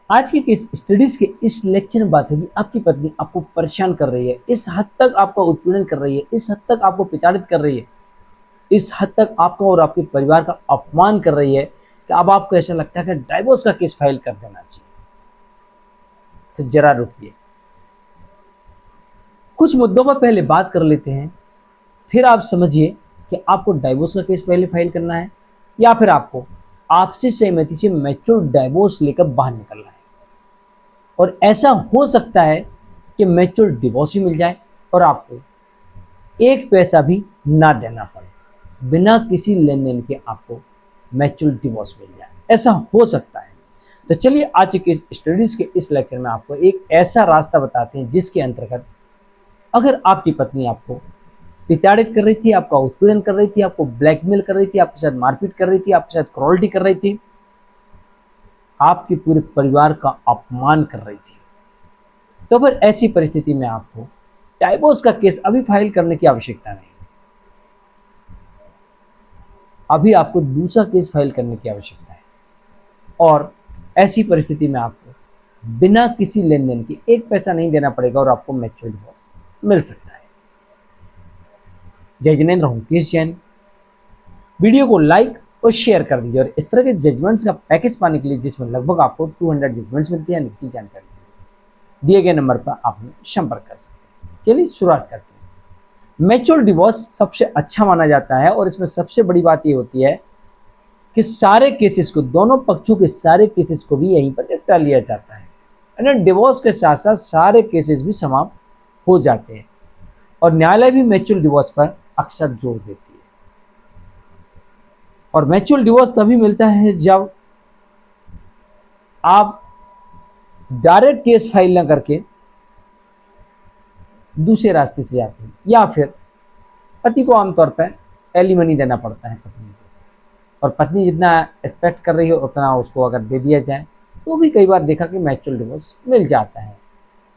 आज की किस स्टडीज के इस लेक्चर में बात होगी, आपकी पत्नी आपको परेशान कर रही है, इस हद तक आपका उत्पीड़न कर रही है, इस हद तक आपको प्रताड़ित कर रही है, इस हद तक आपका और आपके परिवार का अपमान कर रही है कि अब आपको ऐसा लगता है कि डाइवोर्स का केस फाइल कर देना चाहिए। तो जरा रुकिए, कुछ मुद्दों पर पहले बात कर लेते हैं, फिर आप समझिए कि आपको डाइवोर्स का केस पहले फाइल करना है या फिर आपको आपसी सहमति से मैच्योर डाइवोर्स लेकर बाहर निकलना है। और ऐसा हो सकता है कि मैच्योर डिवोर्स ही मिल जाए और आपको एक पैसा भी ना देना पड़े, बिना किसी लेन देन के आपको मैच्योर डिवोर्स मिल जाए, ऐसा हो सकता है। तो चलिए आज के स्टडीज के इस लेक्चर में आपको एक ऐसा रास्ता बताते हैं जिसके अंतर्गत अगर आपकी पत्नी आपको प्रताड़ित कर रही थी, आपका उत्पीड़न कर रही थी, आपको ब्लैकमेल कर रही थी, आपके साथ मारपीट कर रही थी, आपके साथ क्रूरल्टी कर रही थी, आपके पूरे परिवार का अपमान कर रही थी, तो फिर ऐसी परिस्थिति में आपको डाइवोर्स का केस अभी फाइल करने की आवश्यकता नहीं। अभी आपको दूसरा केस फाइल करने की आवश्यकता है और ऐसी परिस्थिति में आपको बिना किसी लेन देन के एक पैसा नहीं देना पड़ेगा और आपको मैच्योर डिवोर्स मिल सकता है। जय जिनेंद्र हूं, केस जैन। वीडियो को लाइक और शेयर कर दीजिए और इस तरह के जजमेंट्स का पैकेज पाने के लिए जिसमें लगभग आपको 200 जजमेंट्स मिलती है, किसी जानकारी दिए गए नंबर पर आप संपर्क कर सकते हैं। चलिए शुरुआत करते हैं। मैच्योर डिवोर्स सबसे अच्छा माना जाता है और इसमें सबसे बड़ी बात ये होती है कि सारे केसेस को, दोनों पक्षों के सारे केसेस को भी यहीं पर निपटा लिया जाता है। यानी डिवोर्स के साथ साथ सारे केसेस भी समाप्त हो जाते हैं और न्यायालय भी मैच्योर डिवोर्स पर अक्सर जोर देती है। और मैच्योर डिवोर्स तभी मिलता है जब आप डायरेक्ट केस फाइल ना करके दूसरे रास्ते से जाते हैं या फिर पति को आमतौर पर एलिमनी देना पड़ता है पत्नी को, और पत्नी जितना एक्सपेक्ट कर रही है उतना उसको अगर दे दिया जाए तो भी कई बार देखा कि मैच्योर डिवोर्स मिल जाता है।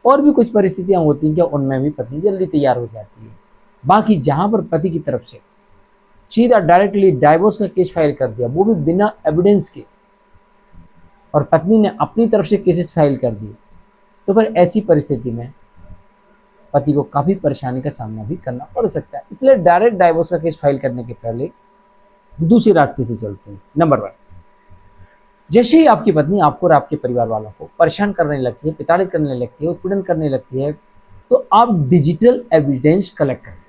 और भी कुछ परिस्थितियां होती हैं कि उनमें भी पत्नी जल्दी तैयार हो जाती है। बाकी जहां पर पति की तरफ से सीधा डायरेक्टली डाइवोर्स का केस फाइल कर दिया, वो भी बिना एविडेंस के, और पत्नी ने अपनी तरफ से केसेस फाइल कर दिए, तो फिर ऐसी परिस्थिति में पति को काफ़ी परेशानी का सामना भी करना पड़ सकता है। इसलिए डायरेक्ट डाइवोर्स का केस फाइल करने के पहले दूसरे रास्ते से चलते हैं। नंबर 1, जैसे ही आपकी पत्नी आपको और आपके परिवार वालों को परेशान करने लगती है, प्रताड़ित करने लगती है, उत्पीड़न करने लगती है, तो आप डिजिटल एविडेंस कलेक्ट करें।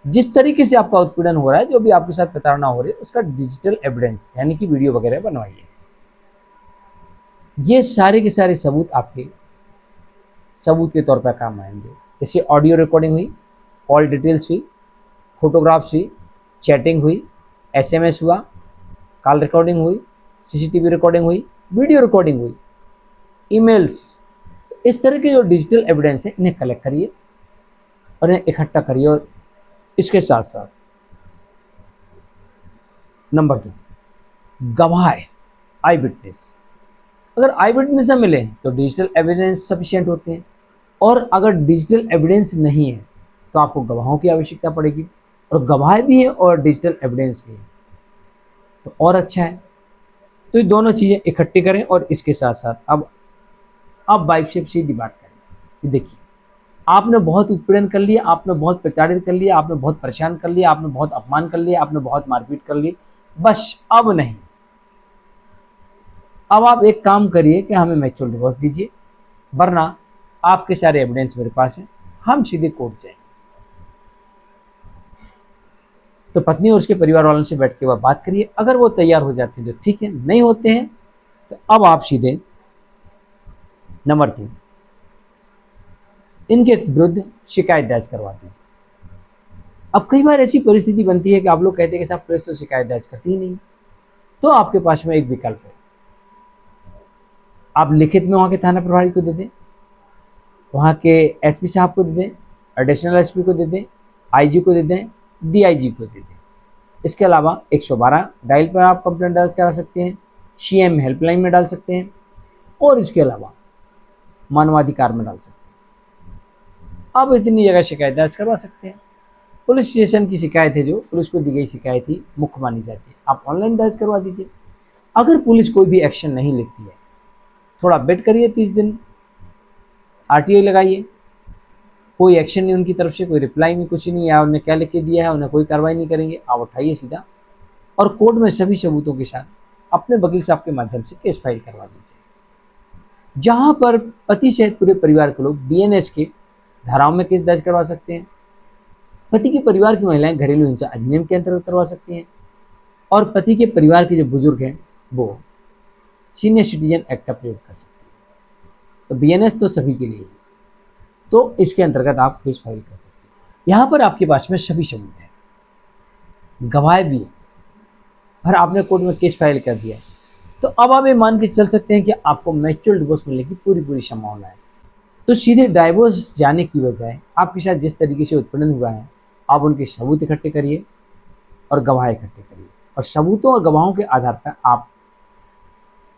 जिस तरीके से आपका उत्पीड़न हो रहा है, जो भी आपके साथ प्रताड़ना हो रही है, उसका डिजिटल एविडेंस यानी कि वीडियो वगैरह बनवाइए। ये सारे के सारे सबूत आपके सबूत के तौर पर काम आएंगे। जैसे ऑडियो रिकॉर्डिंग हुई, कॉल डिटेल्स हुई, फोटोग्राफ्स हुई, चैटिंग हुई, एसएमएस हुआ, कॉल रिकॉर्डिंग हुई, सीसीटीवी रिकॉर्डिंग हुई, वीडियो रिकॉर्डिंग हुई, ईमेल्स। इस तरह के जो डिजिटल एविडेंस है इन्हें कलेक्ट करिए और इन्हें इकट्ठा करिए। और इसके साथ साथ नंबर 2, गवाह, आई विटनेस। अगर आई विटनेस न मिले तो डिजिटल एविडेंस सफिशिएंट होते हैं, और अगर डिजिटल एविडेंस नहीं है तो आपको गवाहों की आवश्यकता पड़ेगी, और गवाह भी है और डिजिटल एविडेंस भी है तो और अच्छा है। तो ये दोनों चीज़ें इकट्ठी करें और इसके साथ साथ अब वाइफ से सीधी बात करें कि देखिए, आपने बहुत उत्पीड़न कर लिया, आपने बहुत प्रताड़ित कर लिया, आपने बहुत परेशान कर लिया, आपने बहुत अपमान कर लिया, आपने बहुत मारपीट कर ली, बस अब नहीं। अब आप एक काम करिए कि हमें मैच्योर डिवोर्स दीजिए, वरना आपके सारे एविडेंस मेरे पास हैं, हम सीधे कोर्ट जाएंगे। तो पत्नी और उसके परिवार वालों से बैठ के वह बात करिए। अगर वो तैयार हो जाते हैं तो ठीक है, नहीं होते हैं तो अब आप सीधे नंबर 3, इनके विरुद्ध शिकायत दर्ज करवा दीजिए। अब कई बार ऐसी परिस्थिति बनती है कि आप लोग कहते हैं कि साहब पुलिस तो शिकायत दर्ज करती ही नहीं, तो आपके पास में एक विकल्प है। आप लिखित में वहाँ के थाना प्रभारी को दे दें, वहाँ के एसपी साहब को दे दें, एडिशनल एसपी को दे दें, आईजी को दे दें, डीआईजी को दे दें। इसके अलावा 112 डायल पर आप कंप्लेंट दर्ज करा सकते हैं, सीएम हेल्पलाइन में डाल सकते हैं, और इसके अलावा मानवाधिकार में डाल सकते हैं। आप इतनी जगह शिकायत दर्ज करवा सकते हैं। पुलिस स्टेशन की शिकायत है, जो पुलिस को दी गई शिकायत ही मुख्य मानी जाती है, आप ऑनलाइन दर्ज करवा दीजिए। अगर पुलिस कोई भी एक्शन नहीं लेती है थोड़ा वेट करिए 30 दिन, आरटीआई लगाइए, कोई एक्शन नहीं उनकी तरफ से, कोई रिप्लाई नहीं, कुछ नहीं, या उन्हें क्या लिख के दिया है, उन्हें कोई कार्रवाई नहीं करेंगे, आप उठाइए सीधा और कोर्ट में सभी सबूतों के साथ अपने वकील साहब के माध्यम से केस फाइल करवा दीजिए, जहां पर पति सहित पूरे परिवार के लोग बीएनएस के धाराओं में केस दर्ज करवा सकते हैं। पति के परिवार की महिलाएं घरेलू हिंसा अधिनियम के अंतर्गत करवा सकती हैं, और पति के परिवार के जो बुजुर्ग हैं वो सीनियर सिटीजन एक्ट का प्रयोग कर सकते हैं। तो बीएनएस तो सभी के लिए है, तो इसके अंतर्गत आप केस फाइल कर सकते हैं। यहाँ पर आपके पास में सभी सबूत हैं, गवाह भी है, और आपने कोर्ट में केस फाइल कर दिया है, तो अब आप ये मान के चल सकते हैं कि आपको म्यूचुअल डिवोर्स मिलने की पूरी पूरी संभावना है। तो सीधे डाइवोर्स जाने की बजाय आपके साथ जिस तरीके से उत्पीड़न हुआ है, आप उनके सबूत इकट्ठे करिए और गवाह इकट्ठे करिए, और सबूतों और गवाहों के आधार पर आप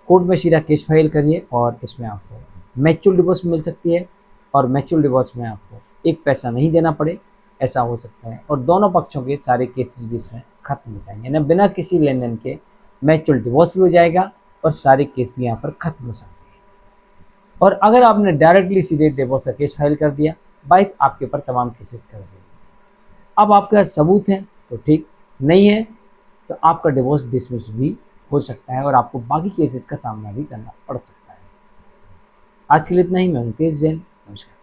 कोर्ट में सीधा केस फाइल करिए, और इसमें आपको म्यूचुअल डिवोर्स मिल सकती है, और म्यूचुअल डिवोर्स में आपको एक पैसा नहीं देना पड़े, ऐसा हो सकता है, और दोनों पक्षों के सारे केसेस भी इसमें खत्म हो जाएंगे, ना बिना किसी लेन देन के म्यूचुअल डिवोर्स भी हो जाएगा और सारे केस भी यहाँ पर खत्म हो सकते हैं। और अगर आपने डायरेक्टली सीधे डिवोर्स का केस फाइल कर दिया, वाइफ आपके ऊपर तमाम केसेस कर देगी। अब आपके पास सबूत हैं तो ठीक, नहीं है तो आपका डिवोर्स डिसमिस भी हो सकता है और आपको बाकी केसेस का सामना भी करना पड़ सकता है। आज के लिए इतना ही। मैं मुकेश जैन, नमस्कार।